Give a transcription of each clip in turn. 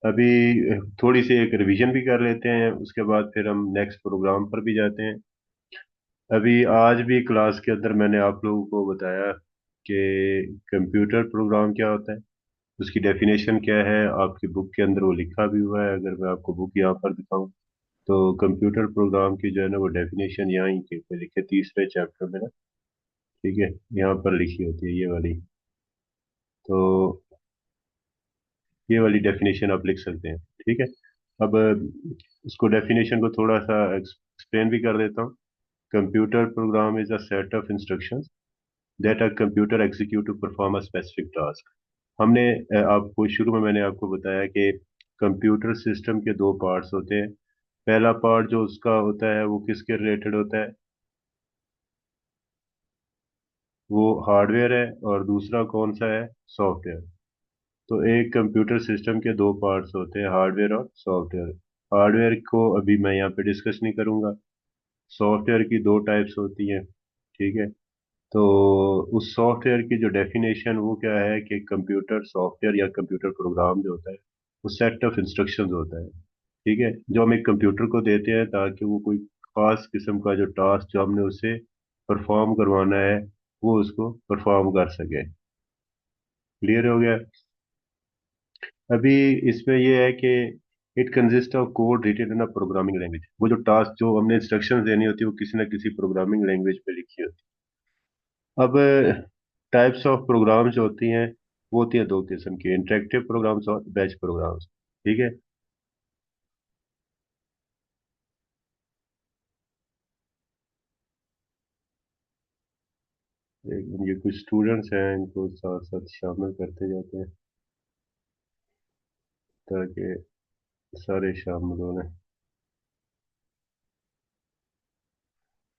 अभी थोड़ी सी एक रिवीजन भी कर लेते हैं, उसके बाद फिर हम नेक्स्ट प्रोग्राम पर भी जाते हैं। अभी आज भी क्लास के अंदर मैंने आप लोगों को बताया कि कंप्यूटर प्रोग्राम क्या होता है, उसकी डेफिनेशन क्या है। आपकी बुक के अंदर वो लिखा भी हुआ है, अगर मैं आपको बुक यहाँ पर दिखाऊं तो कंप्यूटर प्रोग्राम की जो है ना वो डेफिनेशन यहाँ ही पे लिखे, तीसरे चैप्टर में ना। ठीक है, यहाँ पर लिखी होती है ये वाली। तो ये वाली डेफिनेशन आप लिख सकते हैं। ठीक है। अब इसको डेफिनेशन को थोड़ा सा एक्सप्लेन भी कर देता हूँ। Computer program is a set of instructions that a computer execute to perform a specific task. हमने आपको शुरू में मैंने आपको बताया कि कंप्यूटर सिस्टम के दो पार्ट्स होते हैं। पहला पार्ट जो उसका होता है वो किसके रिलेटेड होता है, वो हार्डवेयर है, और दूसरा कौन सा है, सॉफ्टवेयर। तो एक कंप्यूटर सिस्टम के दो पार्ट्स होते हैं, हार्डवेयर और सॉफ्टवेयर। हार्डवेयर को अभी मैं यहाँ पे डिस्कस नहीं करूंगा। सॉफ्टवेयर की दो टाइप्स होती हैं। ठीक है। तो उस सॉफ्टवेयर की जो डेफिनेशन वो क्या है कि कंप्यूटर सॉफ्टवेयर या कंप्यूटर प्रोग्राम जो होता है वो सेट ऑफ इंस्ट्रक्शंस होता है। ठीक है, जो हम एक कंप्यूटर को देते हैं ताकि वो कोई खास किस्म का जो टास्क जो हमने उसे परफॉर्म करवाना है वो उसको परफॉर्म कर सके। क्लियर हो गया। अभी इसमें ये है कि it consist of code written in a programming language. वो जो टास्क जो हमने इंस्ट्रक्शंस देनी होती है वो किसी ना किसी प्रोग्रामिंग लैंग्वेज पे लिखी होती है। अब टाइप्स ऑफ प्रोग्राम्स होती हैं, वो होती है दो किस्म की, इंटरेक्टिव प्रोग्राम्स और बैच प्रोग्राम्स। ठीक है। ये कुछ स्टूडेंट्स हैं, इनको साथ साथ शामिल करते जाते हैं ताकि सारे शामिल होने।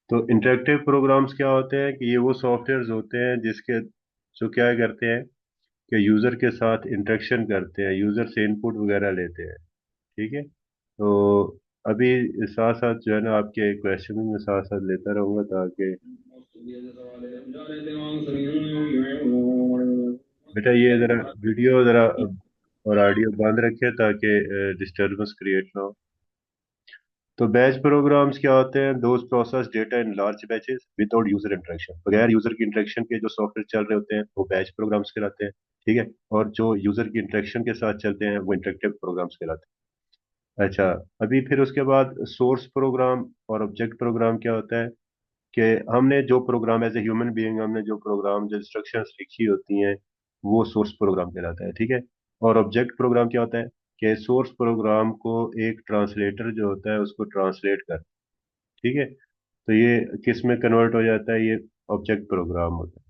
तो इंटरेक्टिव प्रोग्राम्स क्या होते हैं कि ये वो सॉफ्टवेयर्स होते हैं जिसके जो क्या करते हैं कि यूजर के साथ इंटरेक्शन करते हैं, यूजर से इनपुट वगैरह लेते हैं। ठीक है। तो अभी साथ साथ जो है ना आपके क्वेश्चन में साथ साथ लेता रहूंगा ताकि बेटा ये जरा वीडियो जरा और ऑडियो बंद रखे ताकि डिस्टरबेंस क्रिएट ना हो। तो बैच प्रोग्राम्स क्या होते हैं, those process data in large batches without user interaction. बगैर यूजर की इंटरेक्शन के जो सॉफ्टवेयर चल रहे होते हैं वो बैच प्रोग्राम्स कहलाते हैं। ठीक है। और जो यूजर की इंटरेक्शन के साथ चलते हैं वो इंटरेक्टिव प्रोग्राम्स कहलाते हैं। अच्छा, अभी फिर उसके बाद सोर्स प्रोग्राम और ऑब्जेक्ट प्रोग्राम क्या होता है कि हमने जो program as a human being हमने जो प्रोग्राम जो इंस्ट्रक्शंस लिखी होती हैं वो सोर्स प्रोग्राम कहलाता है। ठीक है। और ऑब्जेक्ट प्रोग्राम क्या होता है कि सोर्स प्रोग्राम को एक ट्रांसलेटर जो होता है उसको ट्रांसलेट कर। ठीक है। तो ये किस में कन्वर्ट हो जाता है, ये ऑब्जेक्ट प्रोग्राम होता है।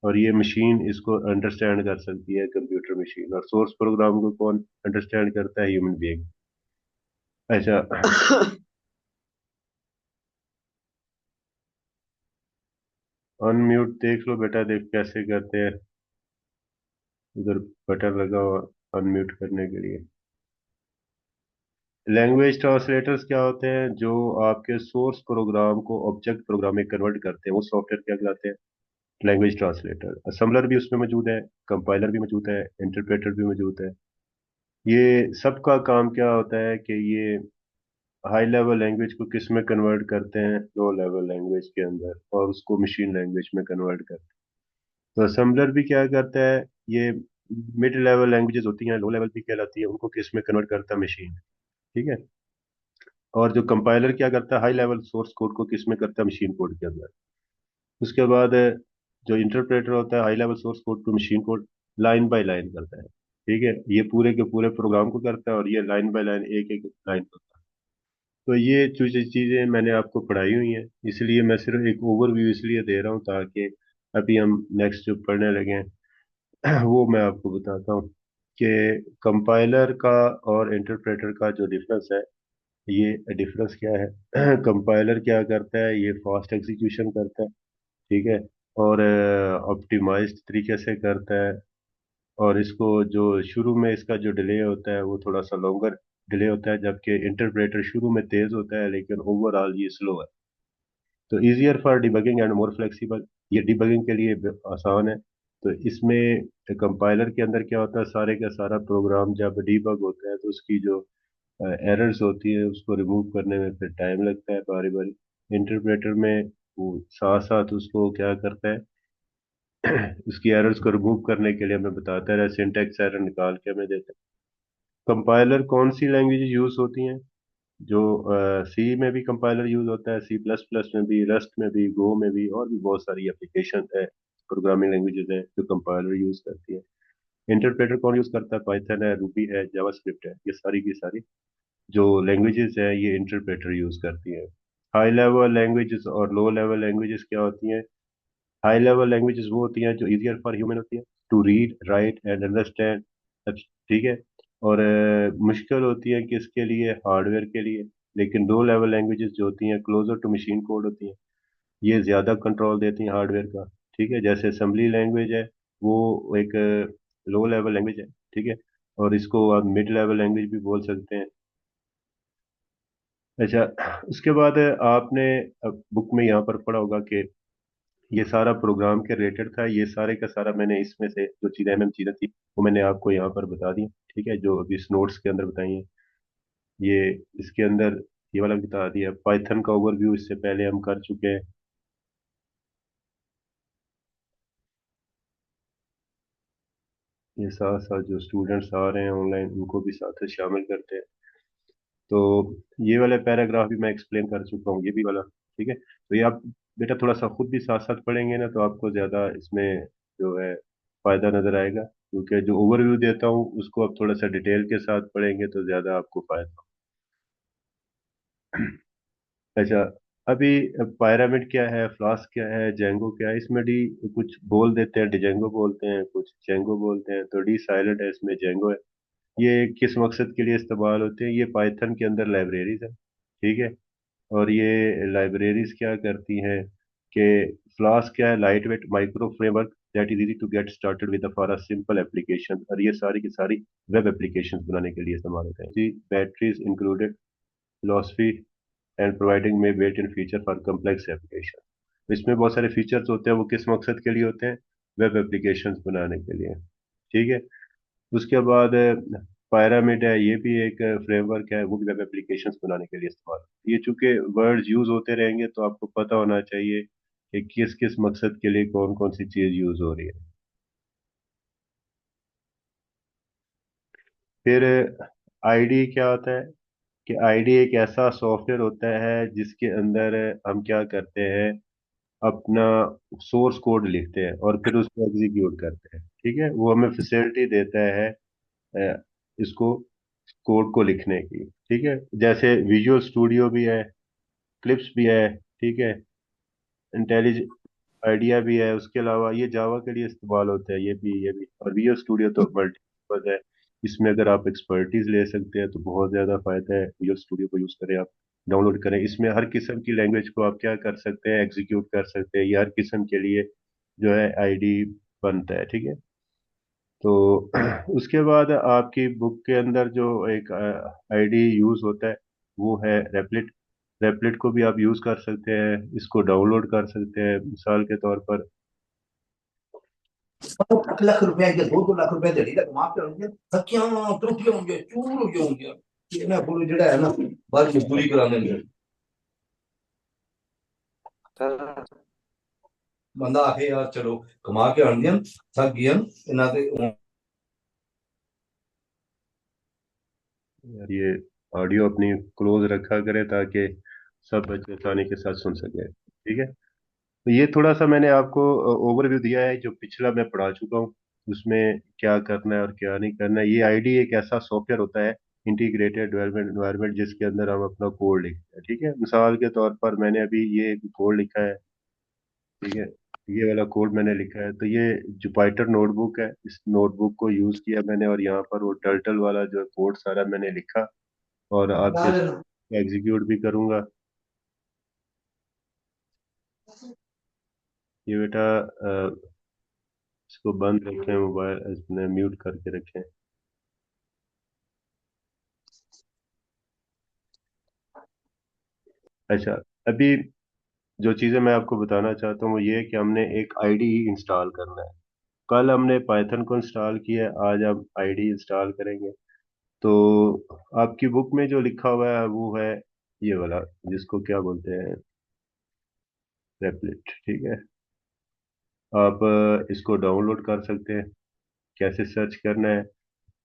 और ये मशीन इसको अंडरस्टैंड कर सकती है, कंप्यूटर मशीन। और सोर्स प्रोग्राम को कौन अंडरस्टैंड करता है, ह्यूमन बीइंग। अच्छा, अनम्यूट देख लो बेटा, देख कैसे करते हैं। उधर बटन लगा हुआ अनम्यूट करने के लिए। लैंग्वेज ट्रांसलेटर्स क्या होते हैं, जो आपके सोर्स प्रोग्राम को ऑब्जेक्ट प्रोग्राम में कन्वर्ट करते हैं, वो सॉफ्टवेयर क्या कहलाते हैं, लैंग्वेज ट्रांसलेटर। असम्बलर भी उसमें मौजूद है, कंपाइलर भी मौजूद है, इंटरप्रेटर भी मौजूद है। ये सबका काम क्या होता है कि ये हाई लेवल लैंग्वेज को किस में कन्वर्ट करते हैं, लो लेवल लैंग्वेज के अंदर, और उसको मशीन लैंग्वेज में कन्वर्ट करते हैं। तो असम्बलर भी क्या करता है, ये मिड लेवल लैंग्वेजेस होती हैं, लो लेवल भी कहलाती है, उनको किस में कन्वर्ट करता है, मशीन। ठीक है। और जो कंपाइलर क्या करता है, हाई लेवल सोर्स कोड को किस में करता है, मशीन कोड के अंदर। उसके बाद जो इंटरप्रेटर होता है, high level source code to machine code line by line करता है। ठीक है, ये पूरे के पूरे प्रोग्राम को करता है, और ये लाइन बाय लाइन एक एक लाइन करता है। तो ये जो जो चीजें मैंने आपको पढ़ाई हुई हैं, इसलिए मैं सिर्फ एक ओवरव्यू इसलिए दे रहा हूँ ताकि अभी हम नेक्स्ट जो पढ़ने लगे हैं वो मैं आपको बताता हूँ कि कंपाइलर का और इंटरप्रेटर का जो डिफरेंस है, ये डिफरेंस क्या है। कंपाइलर क्या करता है, ये फास्ट एग्जीक्यूशन करता है। ठीक है। और ऑप्टिमाइज्ड तरीके से करता है। और इसको जो शुरू में इसका जो डिले होता है वो थोड़ा सा लॉन्गर डिले होता है, जबकि इंटरप्रेटर शुरू में तेज होता है लेकिन ओवरऑल ये स्लो है। तो easier for debugging and more flexible, ये डिबगिंग के लिए आसान है, तो इसमें कंपाइलर के अंदर क्या होता है, सारे का सारा प्रोग्राम जब डीबग होता है तो उसकी जो एरर्स होती है उसको रिमूव करने में फिर टाइम लगता है बारी बारी। इंटरप्रेटर में वो साथ साथ उसको क्या करता है, उसकी एरर्स को रिमूव करने के लिए हमें बताता है, सिंटैक्स एरर निकाल के हमें देता है। कंपाइलर कौन सी लैंग्वेज यूज होती हैं? जो सी में भी कंपाइलर यूज होता है, सी प्लस प्लस में भी, रस्ट में भी, गो में भी, और भी बहुत सारी एप्लीकेशन है, प्रोग्रामिंग लैंग्वेजेस हैं जो कंपाइलर यूज करती है। इंटरप्रेटर कौन यूज करता है? पाइथन है, रूबी है, जावास्क्रिप्ट है, ये सारी की सारी जो लैंग्वेजेस है ये इंटरप्रेटर यूज करती है। हाई लेवल लैंग्वेजेस और लो लेवल लैंग्वेजेस क्या होती हैं? हाई लेवल लैंग्वेजेस वो होती हैं जो इजियर फॉर ह्यूमन होती है to read write and understand. ठीक है। और मुश्किल होती है किसके लिए? हार्डवेयर के लिए। लेकिन लो लेवल लैंग्वेजेस जो होती हैं क्लोजर टू मशीन कोड होती हैं, ये ज्यादा कंट्रोल देती हैं हार्डवेयर का। ठीक है, जैसे असेंबली लैंग्वेज है, वो एक लो लेवल लैंग्वेज है। ठीक है, और इसको आप मिड लेवल लैंग्वेज भी बोल सकते हैं। अच्छा, उसके बाद आपने बुक में यहाँ पर पढ़ा होगा कि ये सारा प्रोग्राम के रिलेटेड था, ये सारे का सारा मैंने इसमें से जो चीज़ें अहम चीज़ें थी वो मैंने आपको यहाँ पर बता दी। ठीक है, जो अभी इस नोट्स के अंदर बताई हैं, ये इसके अंदर ये वाला बता दिया। पाइथन का ओवरव्यू इससे पहले हम कर चुके हैं। ये साथ साथ जो स्टूडेंट्स आ रहे हैं ऑनलाइन उनको भी साथ में शामिल करते हैं। तो ये वाला पैराग्राफ भी मैं एक्सप्लेन कर चुका हूँ, ये भी वाला। ठीक है, तो ये आप बेटा थोड़ा सा खुद भी साथ साथ पढ़ेंगे ना तो आपको ज़्यादा इसमें जो है फायदा नजर आएगा, क्योंकि जो ओवरव्यू देता हूँ उसको आप थोड़ा सा डिटेल के साथ पढ़ेंगे तो ज़्यादा आपको फायदा। अच्छा, अभी पायरामिड क्या है, फ्लास्क क्या है, जेंगो क्या है, इसमें डी कुछ बोल देते हैं, डिजेंगो बोलते हैं, कुछ जेंगो बोलते हैं, तो डी साइलेंट है, इसमें जेंगो है। ये किस मकसद के लिए इस्तेमाल होते हैं? ये पाइथन के अंदर लाइब्रेरीज है। ठीक है, और ये लाइब्रेरीज क्या करती हैं कि फ्लास्क क्या है, lightweight micro framework that is easy to get started with for a simple application, और ये सारी की सारी वेब एप्लीकेशन बनाने के लिए इस्तेमाल होते हैं जी। Batteries included philosophy and providing में built in feature for complex application. इसमें बहुत सारे फीचर्स होते हैं, वो किस मकसद के लिए होते हैं? वेब एप्लीकेशंस बनाने के लिए। ठीक है, उसके बाद पायरामिड है, ये भी एक फ्रेमवर्क है, वो भी वेब एप्लीकेशंस बनाने के लिए इस्तेमाल। ये चूंकि वर्ड्स यूज होते रहेंगे तो आपको पता होना चाहिए कि किस किस मकसद के लिए कौन कौन सी चीज यूज हो रही है। फिर आईडी क्या होता है? कि आईडी एक ऐसा सॉफ्टवेयर होता है जिसके अंदर हम क्या करते हैं, अपना सोर्स कोड लिखते हैं और फिर उसको एग्जीक्यूट करते हैं। ठीक है, वो हमें फैसिलिटी देता है इसको कोड को लिखने की। ठीक है, जैसे विजुअल स्टूडियो भी है, क्लिप्स भी है। ठीक है, इंटेलिज आइडिया भी है, उसके अलावा ये जावा के लिए इस्तेमाल होता है, ये भी और विजुअल स्टूडियो तो मल्टीपर्पज है। इसमें अगर आप एक्सपर्टीज ले सकते हैं तो बहुत ज़्यादा फायदा है, विजुअल स्टूडियो को यूज़ करें आप, डाउनलोड करें। इसमें हर किस्म की लैंग्वेज को आप क्या कर सकते हैं, एग्जीक्यूट कर सकते हैं, ये हर किस्म के लिए जो है आईडी बनता है। ठीक है, तो उसके बाद आपकी बुक के अंदर जो एक आईडी यूज होता है वो है रेपलिट। रेपलिट को भी आप यूज कर सकते हैं, इसको डाउनलोड कर सकते हैं मिसाल के तौर पर। 1 लाख रुपया या 2-2 लाख रुपया दिहाड़ी ਦਾ ਕਮਾ ਕੇ ਆਉਂਦੇ ਥੱਕੀਆਂ ਟੁੱਟੀਆਂ ਹੁੰਦੀਆਂ ਚੂਰ ਹੋ ਜਾਂਦੀਆਂ ਇਹਨਾਂ ਕੋਲ ਜਿਹੜਾ ਹੈ ਨਾ ਬਾਅਦ ਵਿੱਚ ਪੂਰੀ ਕਰਾ ਦਿੰਦੇ ਬੰਦਾ ਆਖੇ ਯਾਰ ਚਲੋ ਕਮਾ ਕੇ ਆਉਂਦੇ ਹਨ ਥੱਕ ਗਏ ਹਨ ਇਹਨਾਂ ਤੇ ये ऑडियो अपनी क्लोज रखा करें ताकि सब बच्चे आसानी के साथ सुन सकें। ठीक है, तो ये थोड़ा सा मैंने आपको ओवरव्यू दिया है, जो पिछला मैं पढ़ा चुका हूँ उसमें क्या करना है और क्या नहीं करना है। ये आईडी एक ऐसा सॉफ्टवेयर होता है, इंटीग्रेटेड डेवलपमेंट एनवायरनमेंट, जिसके अंदर हम अपना कोड लिखते हैं। ठीक है, मिसाल के तौर पर मैंने अभी ये कोड लिखा है। ठीक है, ये वाला कोड मैंने लिखा है, तो ये जुपाइटर नोटबुक है, इस नोटबुक को यूज किया मैंने और यहाँ पर वो टर्टल वाला जो कोड सारा मैंने लिखा और आपके एग्जीक्यूट भी करूंगा। ये बेटा इसको बंद रखें, मोबाइल इसने म्यूट करके रखें। अच्छा, अभी जो चीज़ें मैं आपको बताना चाहता हूँ वो ये है कि हमने एक आईडी इंस्टॉल करना है। कल हमने पाइथन को इंस्टॉल किया है, आज हम आईडी इंस्टॉल करेंगे। तो आपकी बुक में जो लिखा हुआ है वो है ये वाला, जिसको क्या बोलते हैं, रेपलिट, ठीक है। आप इसको डाउनलोड कर सकते हैं। कैसे सर्च करना है,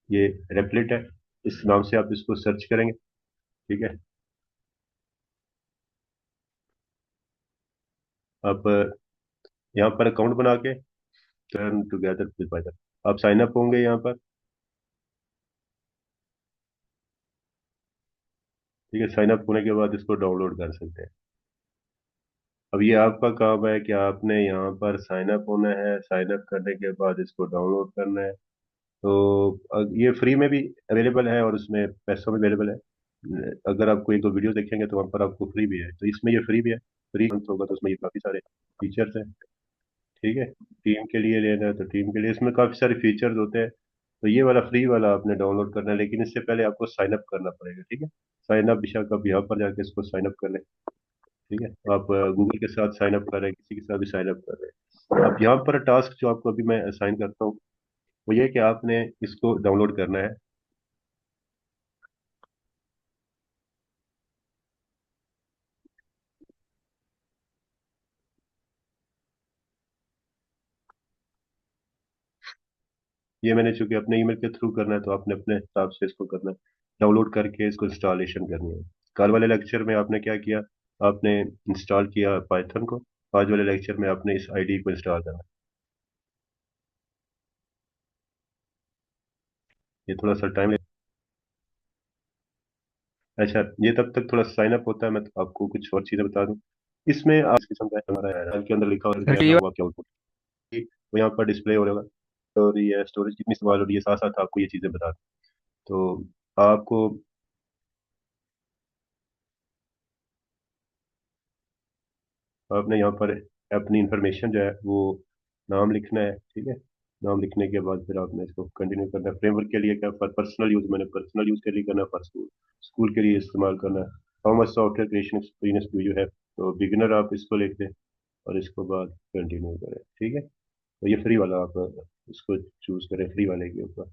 ये रेपलिट है, इस नाम से आप इसको सर्च करेंगे, ठीक है। आप यहाँ पर अकाउंट बना के टर्न टुगेदर विद पाइथन आप साइन अप होंगे यहाँ पर, ठीक है। साइन अप होने के बाद इसको डाउनलोड कर सकते हैं। अब ये आपका काम है कि आपने यहाँ पर साइन अप होना है, साइन अप करने के बाद इसको डाउनलोड करना है। तो ये फ्री में भी अवेलेबल है और उसमें पैसों में अवेलेबल है। अगर आपको एक दो वीडियो देखेंगे तो वहाँ पर आपको फ्री भी है, तो इसमें ये फ्री भी है। फ्री होगा तो उसमें ये काफ़ी सारे फीचर्स हैं, ठीक है। टीम के लिए लेना है तो टीम के लिए इसमें काफ़ी सारे फीचर्स होते हैं। तो ये वाला फ्री वाला आपने डाउनलोड करना है, लेकिन इससे पहले आपको साइन अप करना पड़ेगा, ठीक है। साइन अप विशाख आप यहाँ पर जाके इसको साइन अप कर लें, ठीक है। आप गूगल के साथ साइन अप कर रहे हैं, किसी के साथ भी साइन अप कर रहे हैं। अब यहाँ पर टास्क जो आपको अभी मैं असाइन करता हूँ वो ये है कि आपने इसको डाउनलोड करना है। ये मैंने चूंकि अपने ईमेल के थ्रू करना है तो आपने अपने हिसाब से इसको करना है, डाउनलोड करके इसको इंस्टॉलेशन करनी है। कल वाले लेक्चर में आपने क्या किया, आपने इंस्टॉल किया पाइथन को। आज वाले लेक्चर में आपने इस आईडी को इंस्टॉल करना है। ये थोड़ा सा टाइम ले। अच्छा, ये तब तक थोड़ा साइन अप होता है, मैं तो आपको कुछ और चीजें बता दूं। इसमें आप इस किस्म का हमारा है के अंदर लिखा हुआ है हुआ क्या आउटपुट, वो यहाँ पर डिस्प्ले हो रहेगा। और ये स्टोरेज कितनी इस्तेमाल हो रही है, साथ साथ आपको ये चीजें बता दूं। तो आपको आपने यहाँ पर अपनी इंफॉर्मेशन जो है वो नाम लिखना है, ठीक है। नाम लिखने के बाद फिर आपने इसको कंटिन्यू करना है। फ्रेमवर्क के लिए क्या, फॉर पर्सनल यूज मैंने पर्सनल यूज के लिए करना है, फॉर स्कूल स्कूल के लिए इस्तेमाल करना है। How much software creation experience do you have, तो बिगिनर आप इसको लिख दें और इसको बाद कंटिन्यू करें, ठीक है। तो ये फ्री वाला आप इसको चूज करें, फ्री वाले के ऊपर।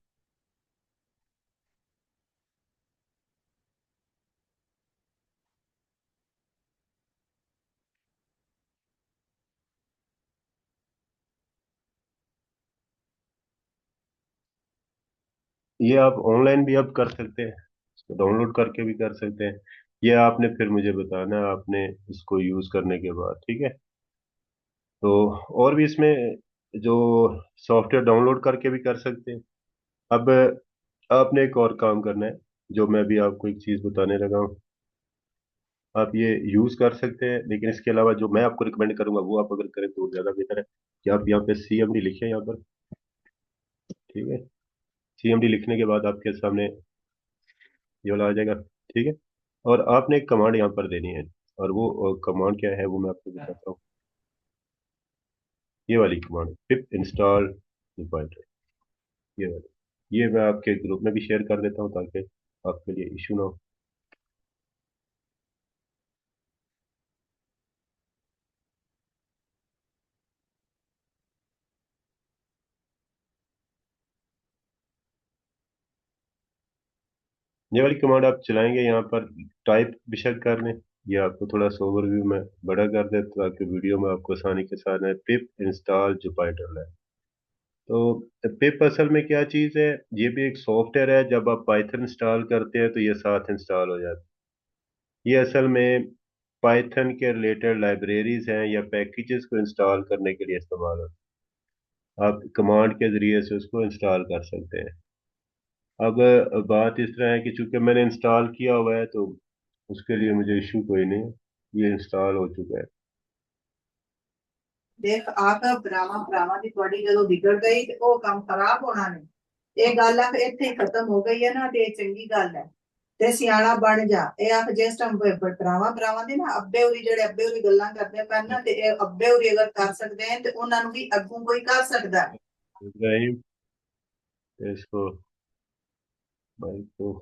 ये आप ऑनलाइन भी अब कर सकते हैं, इसको डाउनलोड करके भी कर सकते हैं। ये आपने फिर मुझे बताना है आपने इसको यूज करने के बाद, ठीक है। तो और भी इसमें जो सॉफ्टवेयर डाउनलोड करके भी कर सकते हैं। अब आपने एक और काम करना है, जो मैं भी आपको एक चीज बताने लगा हूँ। आप ये यूज कर सकते हैं, लेकिन इसके अलावा जो मैं आपको रिकमेंड करूंगा वो आप अगर करें तो ज्यादा बेहतर है कि आप यहाँ पे सीएमडी लिखें यहाँ पर, ठीक है। सीएमडी लिखने के बाद आपके सामने ये वाला आ जाएगा, ठीक है। और आपने एक कमांड यहाँ पर देनी है, और वो कमांड क्या है वो मैं आपको बताता हूँ। ये वाली कमांड पिप इंस्टॉल रिपॉजिटरी, ये वाली, ये मैं आपके ग्रुप में भी शेयर कर देता हूँ ताकि आपके लिए इशू ना हो। ये वाली कमांड आप चलाएंगे यहाँ पर, टाइप बेशक कर लें। ये आपको थोड़ा सा ओवरव्यू में बड़ा कर दे ताकि वीडियो में आपको आसानी के साथ है। पिप इंस्टॉल जुपिटर है। तो पिप असल में क्या चीज़ है, ये भी एक सॉफ्टवेयर है। जब आप पाइथन इंस्टॉल करते हैं तो ये साथ इंस्टॉल हो जाता है। ये असल में पाइथन के रिलेटेड लाइब्रेरीज हैं या पैकेजेस को इंस्टॉल करने के लिए इस्तेमाल होता है। आप कमांड के जरिए से उसको इंस्टॉल कर सकते हैं। अब बात इस तरह है कि चूंकि मैंने इंस्टॉल किया हुआ है तो उसके लिए मुझे इशू कोई नहीं है, ये इंस्टॉल हो चुका है। देख आकर भरावां भरावां ਦੀ ਤੁਹਾਡੀ ਜਦੋਂ ਵਿਗੜ ਗਈ ਤੇ ਉਹ ਕੰਮ ਖਰਾਬ ਹੋਣਾ ਨੇ ਇਹ ਗੱਲ ਆ ਫਿਰ ਇੱਥੇ ਹੀ ਖਤਮ ਹੋ ਗਈ ਹੈ ਨਾ ਤੇ ਇਹ ਚੰਗੀ ਗੱਲ ਹੈ ਤੇ ਸਿਆਣਾ ਬਣ ਜਾ ਇਹ ਆਖ ਜਿਸ ਟਾਈਮ ਭਰਾਵਾਂ ਭਰਾਵਾਂ ਦੀ ਨਾ ਅੱਬੇ ਉਰੀ ਜਿਹੜੇ ਅੱਬੇ ਉਰੀ ਗੱਲਾਂ ਕਰਦੇ ਪੈਣ ਨਾ ਤੇ ਇਹ ਅੱਬੇ ਉਰੀ ਅਗਰ कर सकते हैं ਤੇ ਉਹਨਾਂ ਨੂੰ ਵੀ ਅੱਗੋਂ ਕੋਈ कर सकता है। इब्राहिम, इसको माइक को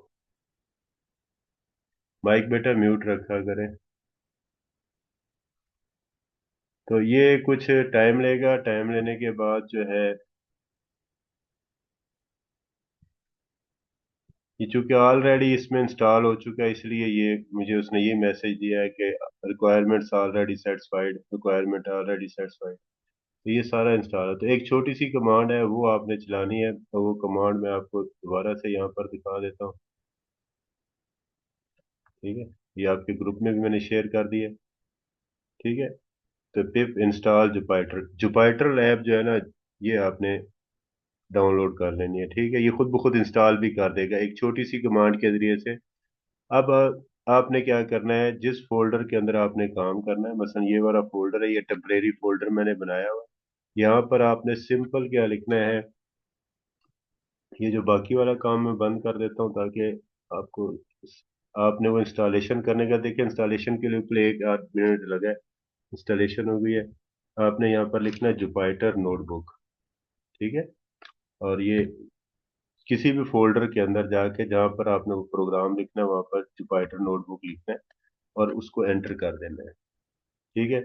माइक बेटा म्यूट रखा करें। तो ये कुछ टाइम लेगा, टाइम लेने के बाद जो है ये चूंकि ऑलरेडी इसमें इंस्टॉल हो चुका है, इसलिए ये मुझे उसने ये मैसेज दिया है कि requirements already satisfied, requirement already satisfied. तो ये सारा इंस्टॉल है। तो एक छोटी सी कमांड है, वो आपने चलानी है। तो वो कमांड मैं आपको दोबारा से यहाँ पर दिखा देता हूँ। ठीक है, ये आपके ग्रुप में भी मैंने शेयर कर दिया। ठीक है, तो पिप इंस्टॉल जुपाइटर, जुपाइटर ऐप जो है ना, ये आपने डाउनलोड कर लेनी है। ठीक है, ये खुद ब खुद इंस्टॉल भी कर देगा एक छोटी सी कमांड के जरिए से। अब आपने क्या करना है, जिस फोल्डर के अंदर आपने काम करना है, मसलन ये वाला फोल्डर है, ये टेम्परेरी फोल्डर मैंने बनाया हुआ है। यहाँ पर आपने सिंपल क्या लिखना है, ये जो बाकी वाला काम मैं बंद कर देता हूँ ताकि आपको, आपने वो इंस्टॉलेशन करने का, देखिए इंस्टॉलेशन के लिए प्ले एक आध मिनट लगा है, इंस्टॉलेशन हो गई है। आपने यहाँ पर लिखना है जुपाइटर नोटबुक। ठीक है, और ये किसी भी फोल्डर के अंदर जाके जहाँ पर आपने वो प्रोग्राम लिखना है, वहाँ पर जुपाइटर नोटबुक लिखना है और उसको एंटर कर देना है। ठीक है,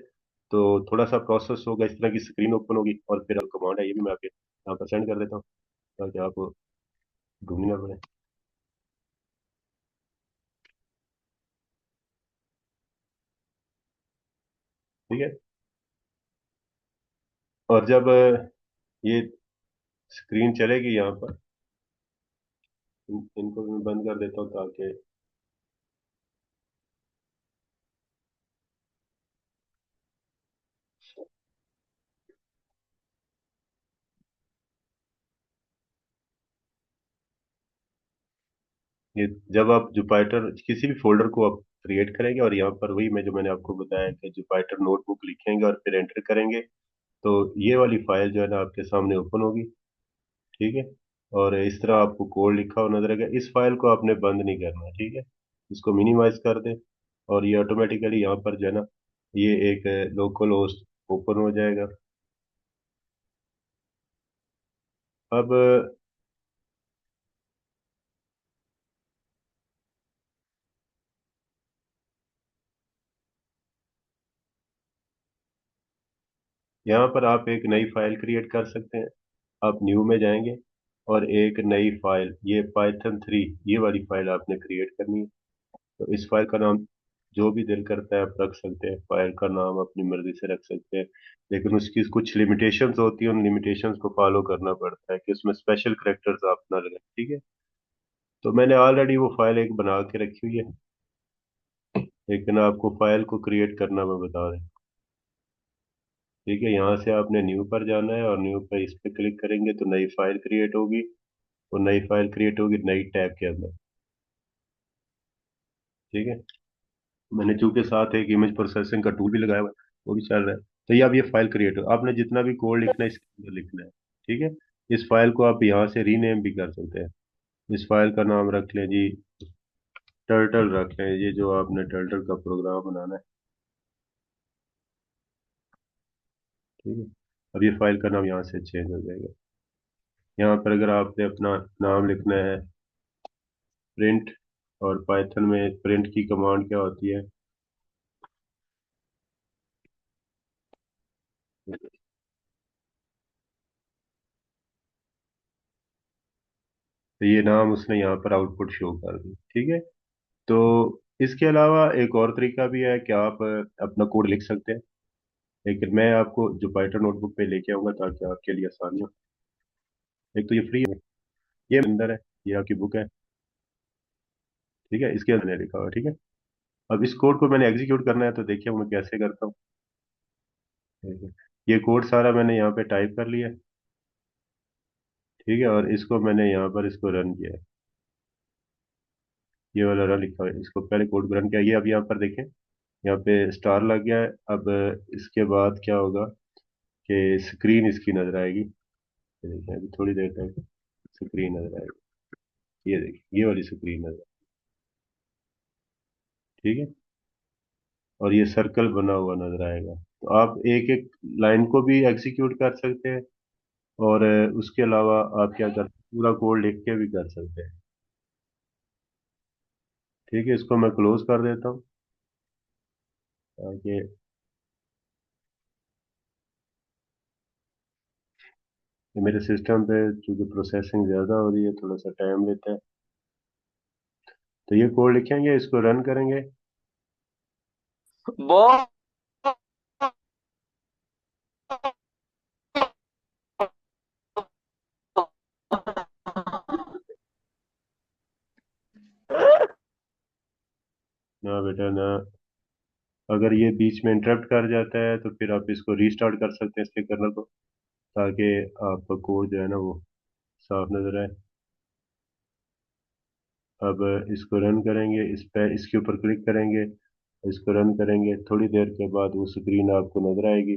तो थोड़ा सा प्रोसेस होगा, इस तरह की स्क्रीन ओपन होगी और फिर कमांड है, ये भी मैं आपके यहाँ पर सेंड कर देता हूँ ताकि आपको ढूंढनी ना पड़े। ठीक है, और जब ये स्क्रीन चलेगी यहाँ पर, इनको भी मैं बंद कर देता हूँ ताकि ये, जब आप जुपाइटर किसी भी फोल्डर को आप क्रिएट करेंगे और यहाँ पर वही मैं जो मैंने आपको बताया कि जुपाइटर नोटबुक लिखेंगे और फिर एंटर करेंगे, तो ये वाली फाइल जो है ना आपके सामने ओपन होगी। ठीक है, और इस तरह आपको कोड लिखा हुआ नजर आएगा। इस फाइल को आपने बंद नहीं करना है। ठीक है, इसको मिनिमाइज कर दें और ये ऑटोमेटिकली यहाँ पर जो है ना, ये एक लोकल होस्ट ओपन हो जाएगा। अब यहाँ पर आप एक नई फाइल क्रिएट कर सकते हैं। आप न्यू में जाएंगे और एक नई फाइल, ये पाइथन 3, ये वाली फाइल आपने क्रिएट करनी है। तो इस फाइल का नाम जो भी दिल करता है आप रख सकते हैं, फाइल का नाम अपनी मर्जी से रख सकते हैं, लेकिन उसकी कुछ लिमिटेशंस होती हैं, उन लिमिटेशंस को फॉलो करना पड़ता है कि उसमें स्पेशल करेक्टर्स आप ना लगाएं। ठीक है, तो मैंने ऑलरेडी वो फाइल एक बना के रखी हुई है, लेकिन आपको फाइल को क्रिएट करना मैं बता दें। ठीक है, यहाँ से आपने न्यू पर जाना है और न्यू पर इस पर क्लिक करेंगे तो नई फाइल क्रिएट होगी। और नई फाइल क्रिएट होगी नई टैब के अंदर। ठीक है, मैंने चूंकि साथ एक इमेज प्रोसेसिंग का टूल भी लगाया हुआ है, वो भी चल रहा है। तो ये अब ये फाइल क्रिएट हो, आपने जितना भी कोड लिखना है इसके अंदर लिखना है। ठीक है, इस फाइल को आप यहाँ से रीनेम भी कर सकते हैं। इस फाइल का नाम रख लें जी, टर्टल रख लें, ये जो आपने टर्टल का प्रोग्राम बनाना है। ठीक है, अब ये फाइल का नाम यहाँ से चेंज हो जाएगा। यहाँ पर अगर आपने अपना नाम लिखना है प्रिंट, और पाइथन में प्रिंट की कमांड क्या होती है, तो ये नाम उसने यहाँ पर आउटपुट शो कर दी। ठीक है, तो इसके अलावा एक और तरीका भी है कि आप अपना कोड लिख सकते हैं, लेकिन मैं आपको जुपाइटर नोटबुक पे लेके आऊंगा ताकि आपके लिए आसानी हो। एक तो ये फ्री है, ये अंदर है, ये आपकी बुक है। ठीक है, इसके अंदर लिखा हुआ है। ठीक है, अब इस कोड को मैंने एग्जीक्यूट करना है, तो देखिए मैं कैसे करता हूँ। ठीक है, ये कोड सारा मैंने यहाँ पे टाइप कर लिया है। ठीक है, और इसको मैंने यहाँ पर इसको रन किया है, ये वाला रन लिखा हुआ है, इसको पहले कोड को रन किया। ये अब यहाँ पर देखें, यहाँ पे स्टार लग गया है। अब इसके बाद क्या होगा कि स्क्रीन इसकी नजर आएगी। ये देखिए अभी थोड़ी देर तक स्क्रीन नजर आएगी, ये देखिए ये वाली स्क्रीन नजर। ठीक है, और ये सर्कल बना हुआ नजर आएगा। तो आप एक एक लाइन को भी एग्जीक्यूट कर सकते हैं, और उसके अलावा आप क्या कर, पूरा कोड लिख के भी कर सकते हैं। ठीक है, इसको मैं क्लोज कर देता हूँ ताकि, ये मेरे सिस्टम पे चूंकि प्रोसेसिंग ज़्यादा हो रही है, थोड़ा सा टाइम लेता है। तो ये कोड लिखेंगे, इसको रन करेंगे। बहुत ना बेटा ना, अगर ये बीच में इंटरप्ट कर जाता है तो फिर आप इसको रीस्टार्ट कर सकते हैं इसके कर्नल को, ताकि आपका कोड जो है ना वो साफ नजर आए। अब इसको रन करेंगे, इस पे इसके ऊपर क्लिक करेंगे, इसको रन करेंगे, थोड़ी देर के बाद वो स्क्रीन आपको नजर आएगी।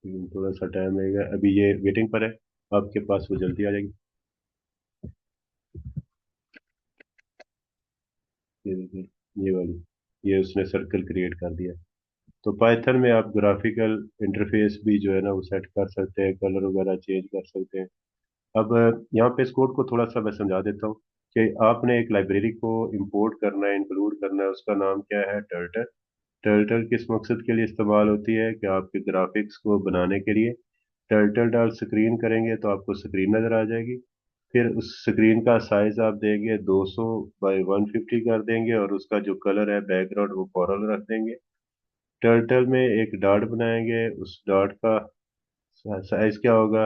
लेकिन थोड़ा सा टाइम लगेगा, अभी ये वेटिंग पर है, आपके पास वो जल्दी आ जाएगी। ये देखिए, ये वाली, ये उसने सर्कल क्रिएट कर दिया। तो पाइथन में आप ग्राफिकल इंटरफेस भी जो है ना वो सेट कर सकते हैं, कलर वगैरह चेंज कर सकते हैं। अब यहाँ पे इस कोड को थोड़ा सा मैं समझा देता हूँ कि आपने एक लाइब्रेरी को इंपोर्ट करना है, इंक्लूड करना है, उसका नाम क्या है, टर्टल। टर्टल किस मकसद के लिए इस्तेमाल होती है कि आपके ग्राफिक्स को बनाने के लिए। टर्टल डाल स्क्रीन करेंगे तो आपको स्क्रीन नज़र आ जाएगी। फिर उस स्क्रीन का साइज आप देंगे 200 बाई 150 कर देंगे, और उसका जो कलर है बैकग्राउंड वो कॉरल रख देंगे। टर्टल में एक डॉट बनाएंगे, उस डॉट का साइज क्या होगा,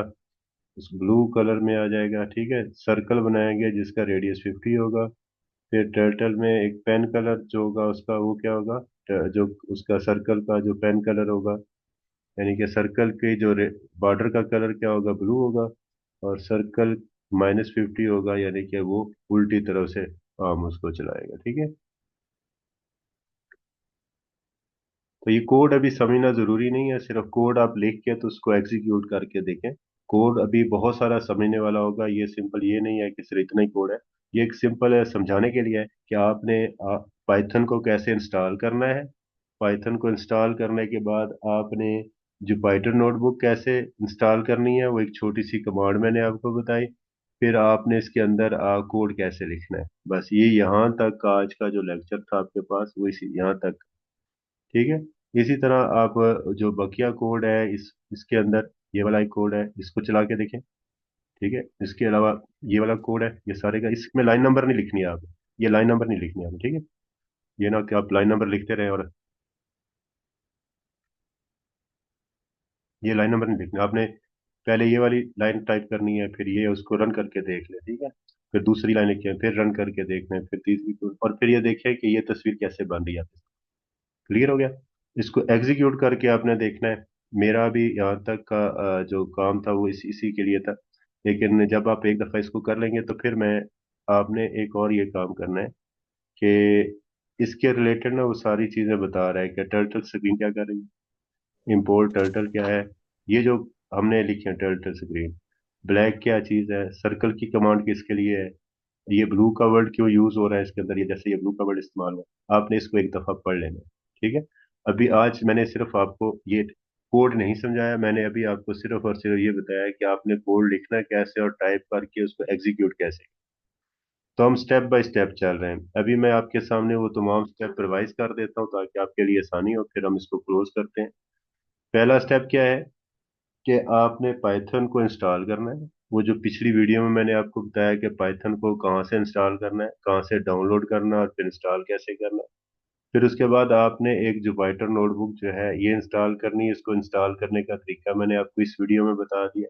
उस ब्लू कलर में आ जाएगा, ठीक है। सर्कल बनाएंगे जिसका रेडियस 50 होगा। फिर टर्टल में एक पेन कलर जो होगा उसका वो क्या होगा, जो उसका सर्कल का जो पेन कलर होगा, यानी कि सर्कल के जो बॉर्डर का कलर क्या होगा, ब्लू होगा। और सर्कल -50 होगा, यानी कि वो उल्टी तरफ से आर्म उसको चलाएगा, ठीक है। तो ये कोड अभी समझना जरूरी नहीं है, सिर्फ कोड आप लिख के तो उसको एग्जीक्यूट करके देखें। कोड अभी बहुत सारा समझने वाला होगा, ये सिंपल ये नहीं है कि सिर्फ इतना ही कोड है। ये एक सिंपल है, समझाने के लिए है कि आपने पाइथन को कैसे इंस्टॉल करना है। पाइथन को इंस्टॉल करने के बाद आपने जुपिटर नोटबुक कैसे इंस्टॉल करनी है, वो एक छोटी सी कमांड मैंने आपको बताई। फिर आपने इसके अंदर कोड कैसे लिखना है, बस ये यहाँ तक आज का जो लेक्चर था आपके पास वो इसी यहाँ तक, ठीक है। इसी तरह आप जो बकिया कोड है इसके अंदर ये वाला एक कोड है, इसको चला के देखें, ठीक है। इसके अलावा ये वाला कोड है, ये सारे का, इसमें लाइन नंबर नहीं लिखनी है आप, ये लाइन नंबर नहीं लिखनी है आप, ठीक है। ये ना कि आप लाइन नंबर लिखते रहे, और ये लाइन नंबर नहीं लिखना आपने। पहले ये वाली लाइन टाइप करनी है, फिर ये उसको रन करके देख ले, ठीक है। फिर दूसरी लाइन लिखी है, फिर रन करके देखना है, फिर तीसरी और फिर ये देखिए कि ये तस्वीर कैसे बन रही है। क्लियर हो गया। इसको एग्जीक्यूट करके आपने देखना है। मेरा भी यहाँ तक का जो काम था वो इसी के लिए था। लेकिन जब आप एक दफ़ा इसको कर लेंगे तो फिर मैं आपने एक और ये काम करना है कि इसके रिलेटेड ना वो सारी चीज़ें बता रहा है कि टर्टल स्क्रीन क्या कर रही है, इम्पोर्ट टर्टल क्या है, ये जो हमने लिखे हैं टर्टल स्क्रीन, ब्लैक क्या चीज़ है, सर्कल की कमांड किसके लिए है, ये ब्लू का वर्ड क्यों यूज हो रहा है इसके अंदर, ये जैसे ये ब्लू का वर्ड इस्तेमाल हुआ, आपने इसको एक दफा पढ़ लेना है, ठीक है। अभी आज मैंने सिर्फ आपको ये कोड नहीं समझाया, मैंने अभी आपको सिर्फ और सिर्फ ये बताया कि आपने कोड लिखना कैसे और टाइप करके उसको एग्जीक्यूट कैसे। तो हम स्टेप बाय स्टेप चल रहे हैं, अभी मैं आपके सामने वो तमाम स्टेप रिवाइज कर देता हूँ ताकि आपके लिए आसानी हो, फिर हम इसको क्लोज करते हैं। पहला स्टेप क्या है कि आपने पाइथन को इंस्टॉल करना है। वो जो पिछली वीडियो में मैंने आपको बताया कि पाइथन को कहाँ से इंस्टॉल करना है, कहाँ से डाउनलोड करना है और फिर इंस्टॉल कैसे करना है। फिर उसके बाद आपने एक जुपिटर नोटबुक जो है ये इंस्टॉल करनी है, इसको इंस्टॉल करने का तरीका मैंने आपको इस वीडियो में बता दिया।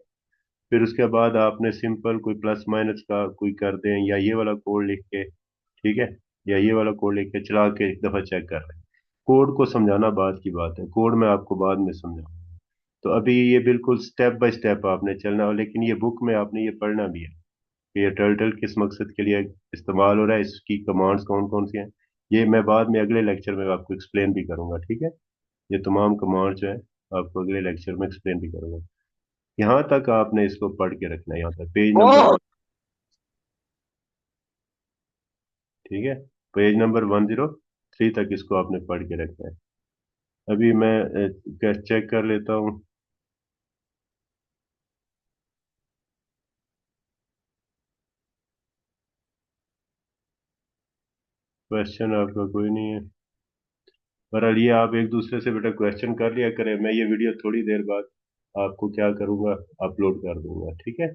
फिर उसके बाद आपने सिंपल कोई प्लस माइनस का कोई कर दें या ये वाला कोड लिख के, ठीक है, या ये वाला कोड लिख के चला के एक दफ़ा चेक कर लें। कोड को समझाना बाद की बात है, कोड मैं आपको बाद में समझाऊंगा। तो अभी ये बिल्कुल स्टेप बाय स्टेप आपने चलना हो, लेकिन ये बुक में आपने ये पढ़ना भी है कि ये टर्टल किस मकसद के लिए इस्तेमाल हो रहा है, इसकी कमांड्स कौन कौन सी हैं। ये मैं बाद में अगले लेक्चर में आपको एक्सप्लेन भी करूंगा, ठीक है। ये तमाम कमांड्स जो है आपको अगले लेक्चर में एक्सप्लेन भी करूंगा। यहाँ तक आपने इसको पढ़ के रखना है, यहाँ तक पेज नंबर बहुत 1, ठीक है। पेज नंबर 103 तक इसको आपने पढ़ के रखना है। अभी मैं चेक कर लेता हूँ। क्वेश्चन आपका कोई नहीं है, बहरहाल ये आप एक दूसरे से बेटा क्वेश्चन कर लिया करें, मैं ये वीडियो थोड़ी देर बाद आपको क्या करूंगा, अपलोड कर दूंगा, ठीक है।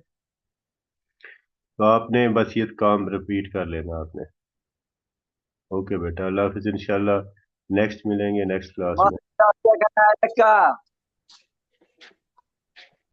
तो आपने बस ये काम रिपीट कर लेना आपने। ओके बेटा, अल्लाह हाफिज, इंशाल्लाह नेक्स्ट मिलेंगे नेक्स्ट क्लास में। क्या करना है इसका?